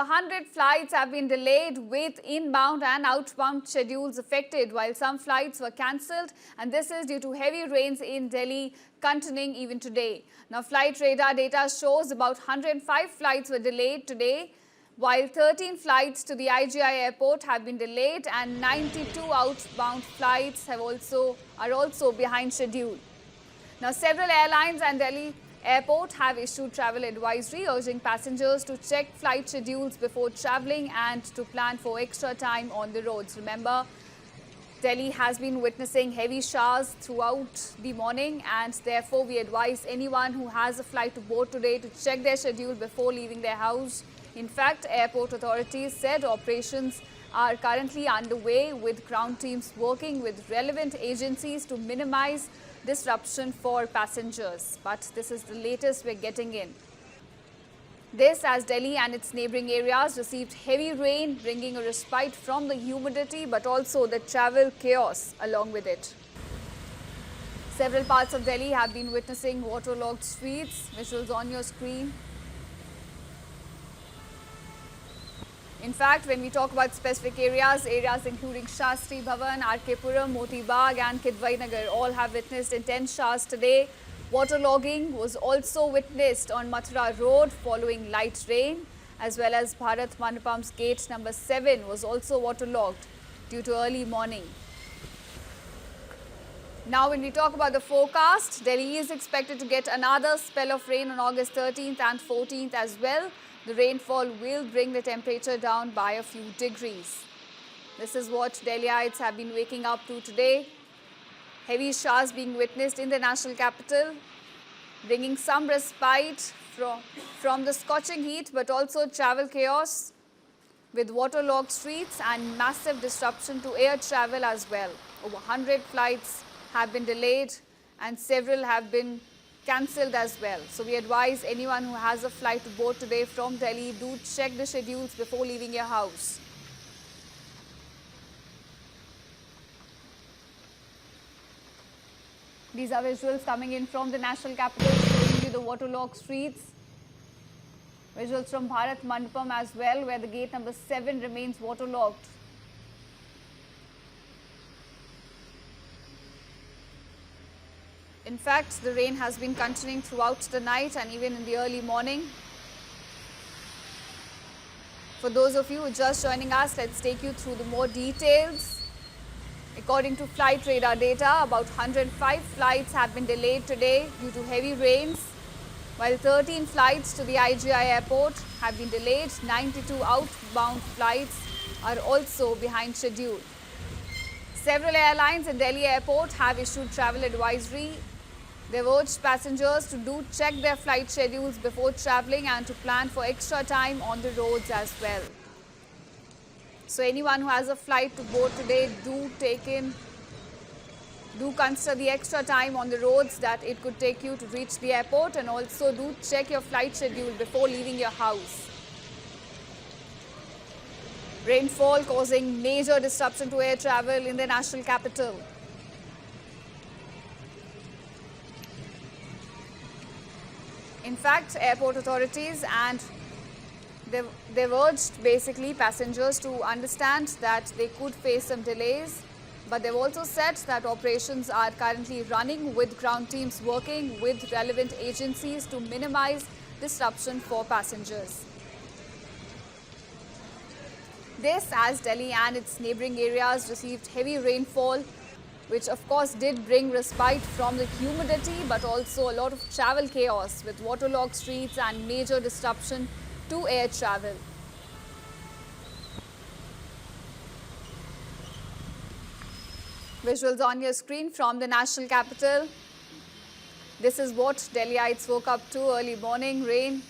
100 flights have been delayed with inbound and outbound schedules affected, while some flights were cancelled, and this is due to heavy rains in Delhi continuing even today. Now, flight radar data shows about 105 flights were delayed today, while 13 flights to the IGI airport have been delayed and 92 outbound flights are also behind schedule. Now, several airlines and Delhi Airport have issued travel advisory urging passengers to check flight schedules before travelling and to plan for extra time on the roads. Remember, Delhi has been witnessing heavy showers throughout the morning, and therefore we advise anyone who has a flight to board today to check their schedule before leaving their house. In fact, airport authorities said operations are currently underway with ground teams working with relevant agencies to minimize disruption for passengers. But this is the latest we're getting in. This as Delhi and its neighbouring areas received heavy rain, bringing a respite from the humidity but also the travel chaos along with it. Several parts of Delhi have been witnessing waterlogged streets. Visuals on your screen. In fact, when we talk about specific areas including Shastri Bhavan, RK Puram, Moti Bagh and Kidwai Nagar all have witnessed intense showers today. Waterlogging was also witnessed on Mathura Road following light rain, as well as Bharat Mandapam's gate number 7 was also waterlogged due to early morning. Now, when we talk about the forecast, Delhi is expected to get another spell of rain on August 13th and 14th as well. The rainfall will bring the temperature down by a few degrees. This is what Delhiites have been waking up to today. Heavy showers being witnessed in the national capital, bringing some respite from the scorching heat, but also travel chaos with waterlogged streets and massive disruption to air travel as well. Over 100 flights have been delayed and several have been cancelled as well. So we advise anyone who has a flight to board today from Delhi, do check the schedules before leaving your house. These are visuals coming in from the national capital, showing you the waterlogged streets. Visuals from Bharat Mandapam as well, where the gate number 7 remains waterlogged. In fact, the rain has been continuing throughout the night and even in the early morning. For those of you who are just joining us, let's take you through the more details. According to flight radar data, about 105 flights have been delayed today due to heavy rains, while 13 flights to the IGI airport have been delayed. 92 outbound flights are also behind schedule. Several airlines in Delhi airport have issued travel advisory. They've urged passengers to do check their flight schedules before travelling and to plan for extra time on the roads as well. So anyone who has a flight to board today, do consider the extra time on the roads that it could take you to reach the airport, and also do check your flight schedule before leaving your house. Rainfall causing major disruption to air travel in the national capital. In fact, airport authorities and they've urged basically passengers to understand that they could face some delays, but they've also said that operations are currently running with ground teams working with relevant agencies to minimize disruption for passengers. This as Delhi and its neighbouring areas received heavy rainfall, which of course did bring respite from the humidity, but also a lot of travel chaos with waterlogged streets and major disruption to air travel. Visuals on your screen from the national capital. This is what Delhiites woke up to early morning. Rain